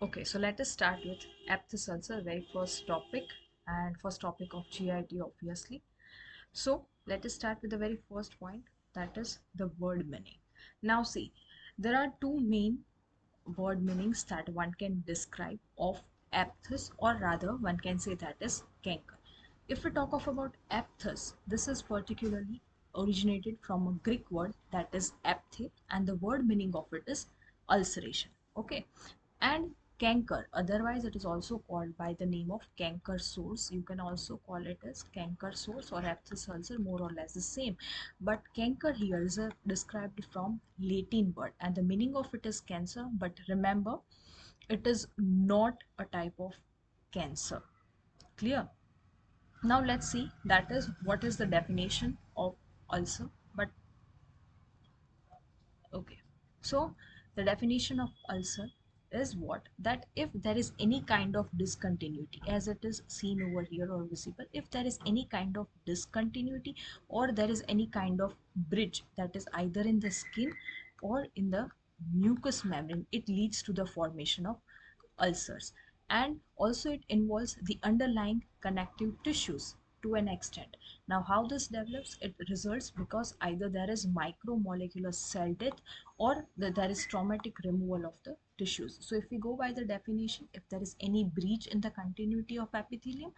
Okay, so let us start with Aphthous ulcer, very first topic, and first topic of GIT obviously. So let us start with the very first point, that is the word meaning. Now see, there are two main word meanings that one can describe of aphthous, or rather one can say that is canker. If we talk of about aphthous, this is particularly originated from a Greek word that is aphthe, and the word meaning of it is ulceration. Okay, and canker, otherwise it is also called by the name of canker sores. You can also call it as canker sores or aphthous ulcer, more or less the same, but canker here is described from Latin word and the meaning of it is cancer, but remember it is not a type of cancer. Clear? Now let's see that is what is the definition of ulcer. But okay, so the definition of ulcer is what? That if there is any kind of discontinuity, as it is seen over here or visible, if there is any kind of discontinuity or there is any kind of bridge that is either in the skin or in the mucous membrane, it leads to the formation of ulcers. And also it involves the underlying connective tissues to an extent. Now how this develops, it results because either there is micromolecular cell death or there is traumatic removal of the tissues. So if we go by the definition, if there is any breach in the continuity of epithelium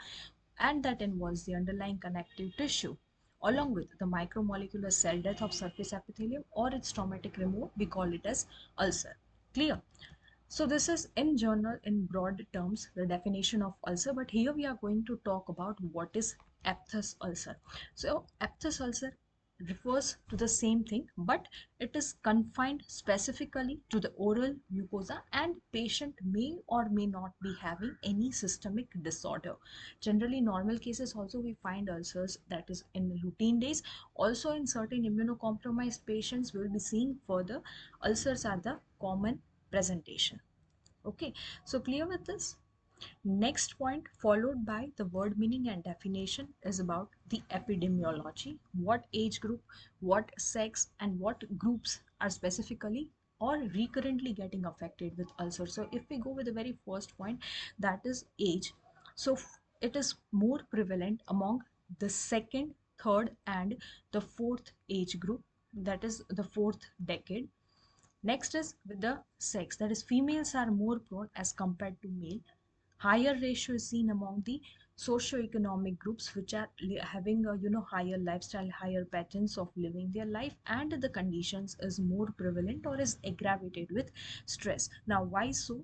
and that involves the underlying connective tissue along with the micromolecular cell death of surface epithelium or its traumatic removal, we call it as ulcer. Clear? So this is in general, in broad terms, the definition of ulcer, but here we are going to talk about what is aphthous ulcer. So aphthous ulcer refers to the same thing, but it is confined specifically to the oral mucosa and patient may or may not be having any systemic disorder. Generally, normal cases also we find ulcers that is in routine days. Also in certain immunocompromised patients we will be seeing further ulcers are the common presentation. Okay, so clear with this? Next point, followed by the word meaning and definition, is about the epidemiology. What age group, what sex, and what groups are specifically or recurrently getting affected with ulcer. So if we go with the very first point, that is age. So it is more prevalent among the second, third, and the fourth age group, that is the fourth decade. Next is with the sex, that is females are more prone as compared to male. Higher ratio is seen among the socio-economic groups which are having a higher lifestyle, higher patterns of living their life, and the conditions is more prevalent or is aggravated with stress. Now why so?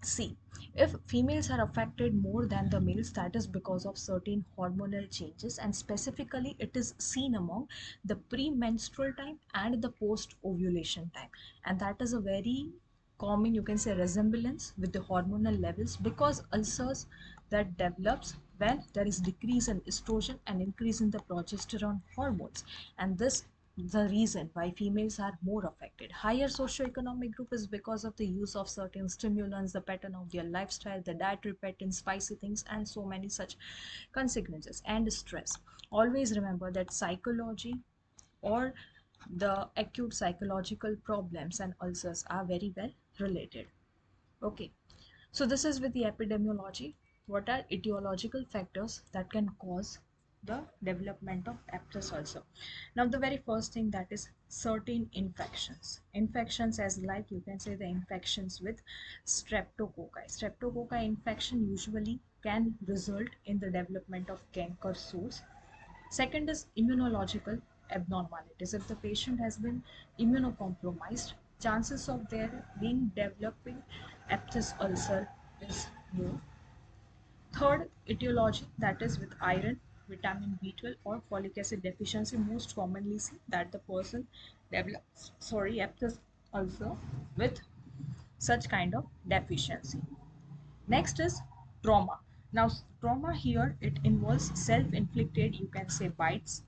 See, if females are affected more than the males, that is because of certain hormonal changes, and specifically it is seen among the premenstrual time and the post ovulation time, and that is a very common, you can say, resemblance with the hormonal levels, because ulcers that develops when there is decrease in estrogen and increase in the progesterone hormones, and this the reason why females are more affected. Higher socioeconomic group is because of the use of certain stimulants, the pattern of their lifestyle, the dietary pattern, spicy things, and so many such consequences. And stress, always remember that psychology or the acute psychological problems and ulcers are very well related. Okay, so this is with the epidemiology. What are etiological factors that can cause the development of aphthous ulcer? Now, the very first thing, that is certain infections. Infections as like you can say the infections with streptococci. Streptococci infection usually can result in the development of canker sores. Second is immunological abnormalities. If the patient has been immunocompromised, chances of their being developing aphthous ulcer is more. Third, etiology, that is with iron, vitamin B12 or folic acid deficiency, most commonly seen that the person develops aphthous ulcer with such kind of deficiency. Next is trauma. Now trauma here, it involves self-inflicted, you can say, bites,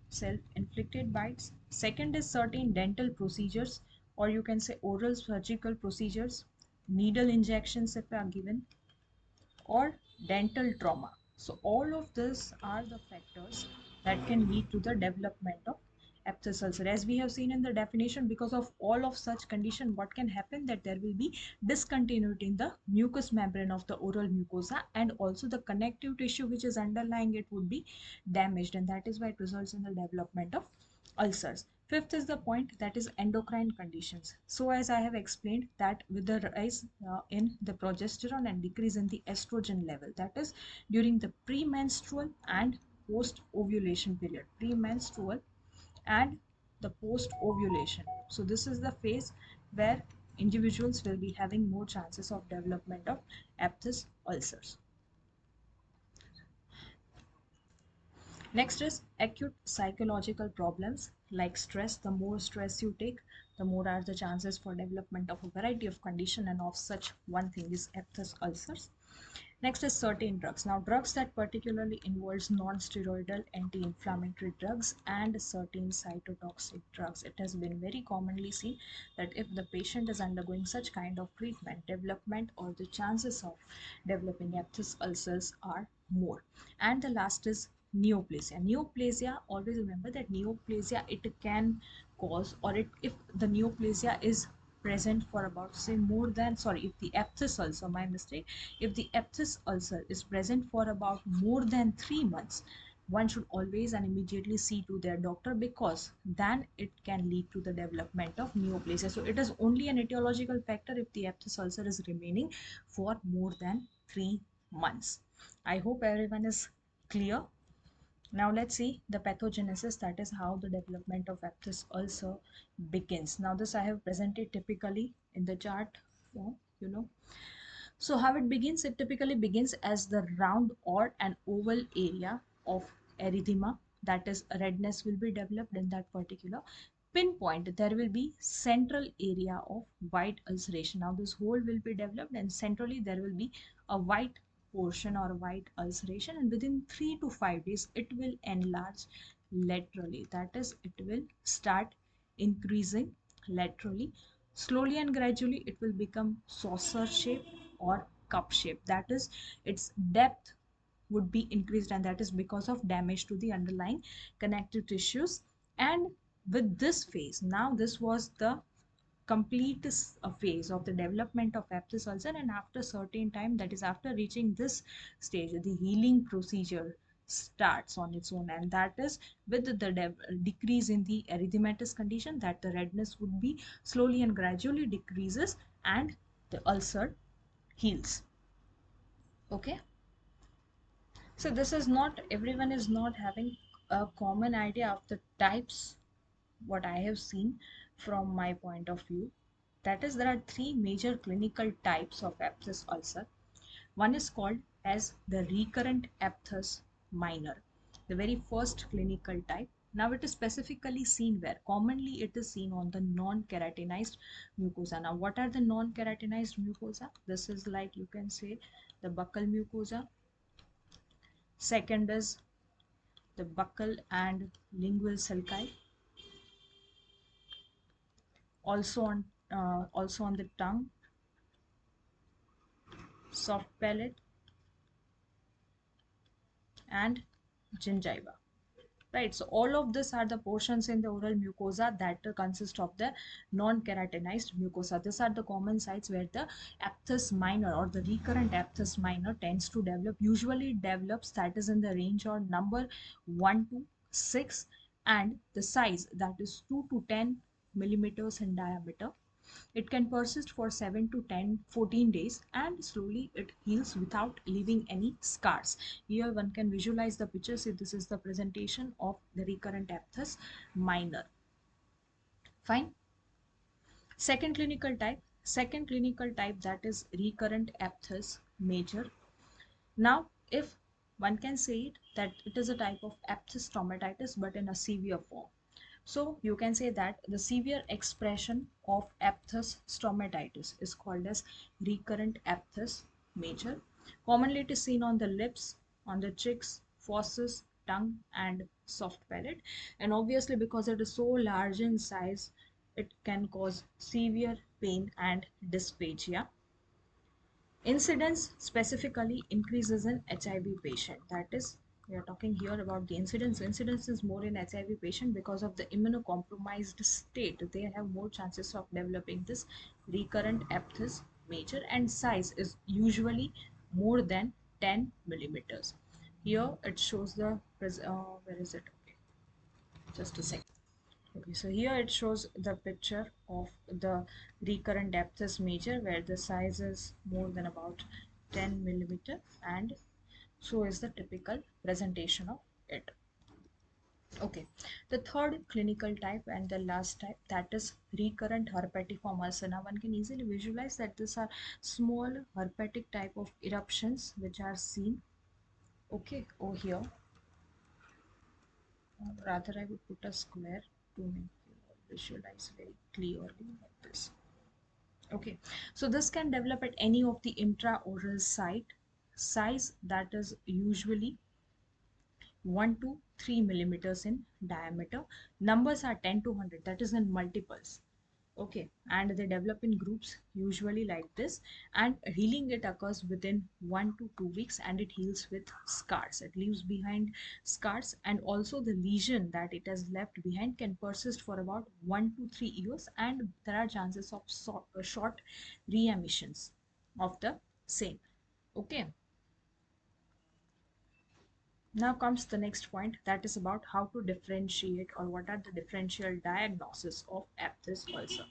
self-inflicted bites. Second is certain dental procedures, or you can say oral surgical procedures, needle injections if are given, or dental trauma. So all of this are the factors that can lead to the development of Aphthous ulcer. As we have seen in the definition, because of all of such condition, what can happen, that there will be discontinuity in the mucous membrane of the oral mucosa, and also the connective tissue which is underlying it would be damaged, and that is why it results in the development of ulcers. Fifth is the point, that is endocrine conditions. So as I have explained, that with the rise in the progesterone and decrease in the estrogen level, that is during the premenstrual and post ovulation period, premenstrual and the post ovulation. So this is the phase where individuals will be having more chances of development of Aphthous ulcers. Next is acute psychological problems like stress. The more stress you take, the more are the chances for development of a variety of condition, and of such one thing is Aphthous ulcers. Next is certain drugs. Now, drugs that particularly involves non-steroidal anti-inflammatory drugs and certain cytotoxic drugs. It has been very commonly seen that if the patient is undergoing such kind of treatment, development or the chances of developing Aphthous ulcers are more. And the last is neoplasia. Neoplasia, always remember that neoplasia, it can cause, or it, if the neoplasia is present for about, say, more than, sorry, if the Aphthous ulcer, my mistake, if the Aphthous ulcer is present for about more than 3 months, one should always and immediately see to their doctor, because then it can lead to the development of neoplasia. So it is only an etiological factor if the Aphthous ulcer is remaining for more than 3 months. I hope everyone is clear. Now let's see the pathogenesis, that is how the development of Aphthous ulcer begins. Now this I have presented typically in the chart form. So how it begins? It typically begins as the round or an oval area of erythema, that is redness will be developed in that particular pinpoint. There will be central area of white ulceration. Now this hole will be developed, and centrally there will be a white portion or a white ulceration, and within 3 to 5 days it will enlarge laterally, that is it will start increasing laterally. Slowly and gradually it will become saucer shape or cup shape, that is its depth would be increased, and that is because of damage to the underlying connective tissues. And with this phase, now this was the complete phase of the development of Aphthous ulcer, and after certain time, that is after reaching this stage, the healing procedure starts on its own, and that is with the decrease in the erythematous condition, that the redness would be slowly and gradually decreases, and the ulcer heals. Okay, so this is not, everyone is not having a common idea of the types. What I have seen from my point of view, that is there are three major clinical types of Aphthous ulcer. One is called as the recurrent Aphthous minor, the very first clinical type. Now it is specifically seen where? Commonly it is seen on the non-keratinized mucosa. Now what are the non-keratinized mucosa? This is like, you can say, the buccal mucosa. Second is the buccal and lingual sulci. Also on the tongue, soft palate, and gingiva. Right, so all of this are the portions in the oral mucosa that consist of the non-keratinized mucosa. These are the common sites where the Aphthous minor or the recurrent Aphthous minor tends to develop. Usually develops, that is in the range or number 1 to 6, and the size, that is 2 to 10 millimeters in diameter. It can persist for 7 to 10, 14 days, and slowly it heals without leaving any scars. Here one can visualize the picture. See, this is the presentation of the recurrent Aphthous minor. Fine. Second clinical type, that is recurrent Aphthous major. Now, if one can say it, that it is a type of Aphthous stomatitis but in a severe form. So you can say that the severe expression of Aphthous stomatitis is called as recurrent Aphthous major. Commonly it is seen on the lips, on the cheeks, fauces, tongue, and soft palate. And obviously because it is so large in size, it can cause severe pain and dysphagia. Incidence specifically increases in HIV patient, that is We are talking here about the incidence. Incidence is more in HIV patient because of the immunocompromised state. They have more chances of developing this recurrent aphthous major, and size is usually more than 10 millimeters. Here it shows the where is it? Okay, just a second. Okay, so here it shows the picture of the recurrent aphthous major where the size is more than about 10 millimeter, and so is the typical presentation of it. Okay, the third clinical type and the last type, that is recurrent herpetiform ulcer. Now one can easily visualize that these are small herpetic type of eruptions which are seen, okay, over here. Rather I would put a square to make you visualize very clearly like this. Okay, so this can develop at any of the intraoral site. Size that is usually 1 to 3 millimeters in diameter. Numbers are 10 to 100, that is in multiples. Okay, and they develop in groups usually like this, and healing it occurs within 1 to 2 weeks, and it heals with scars. It leaves behind scars, and also the lesion that it has left behind can persist for about 1 to 3 years, and there are chances of short reemissions of the same. Okay, now comes the next point, that is about how to differentiate, or what are the differential diagnosis of aphthous ulcer.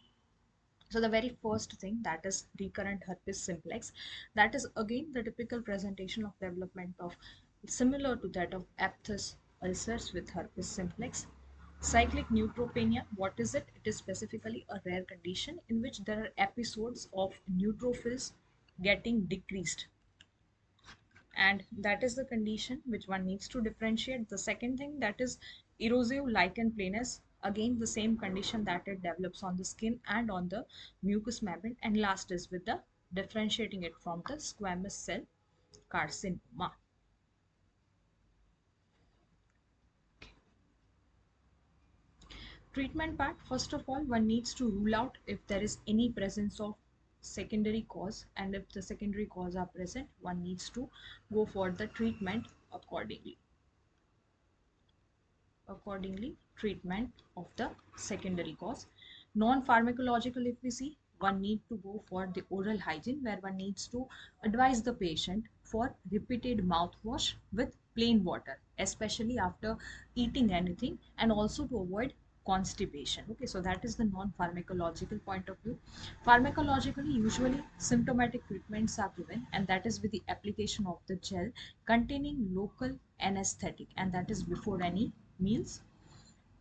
So the very first thing, that is recurrent herpes simplex. That is again the typical presentation of development of similar to that of aphthous ulcers with herpes simplex. Cyclic neutropenia, what is it? It is specifically a rare condition in which there are episodes of neutrophils getting decreased, and that is the condition which one needs to differentiate. The second thing, that is erosive lichen planus, again the same condition that it develops on the skin and on the mucous membrane. And last is with the differentiating it from the squamous cell carcinoma. Treatment part, first of all one needs to rule out if there is any presence of secondary cause, and if the secondary cause are present, one needs to go for the treatment accordingly. Treatment of the secondary cause. Non-pharmacological, if we see, one need to go for the oral hygiene, where one needs to advise the patient for repeated mouthwash with plain water, especially after eating anything, and also to avoid constipation. Okay, so that is the non-pharmacological point of view. Pharmacologically, usually symptomatic treatments are given, and that is with the application of the gel containing local anesthetic, and that is before any meals.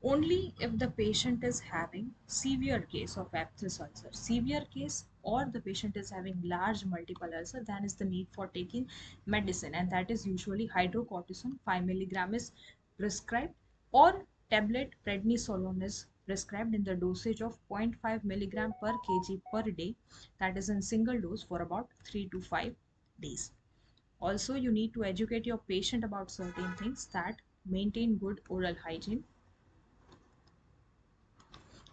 Only if the patient is having severe case of aphthous ulcer, severe case, or the patient is having large multiple ulcer, then is the need for taking medicine, and that is usually hydrocortisone 5 milligram is prescribed, or tablet prednisolone is prescribed in the dosage of 0.5 milligram per kg per day, that is in single dose for about 3 to 5 days. Also, you need to educate your patient about certain things, that maintain good oral hygiene,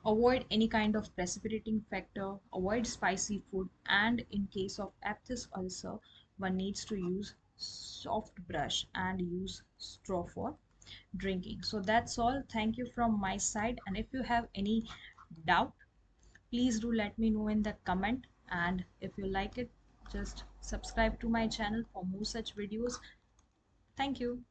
avoid any kind of precipitating factor, avoid spicy food, and in case of aphthous ulcer, one needs to use soft brush and use straw for drinking. So that's all. Thank you from my side, and if you have any doubt, please do let me know in the comment, and if you like it, just subscribe to my channel for more such videos. Thank you.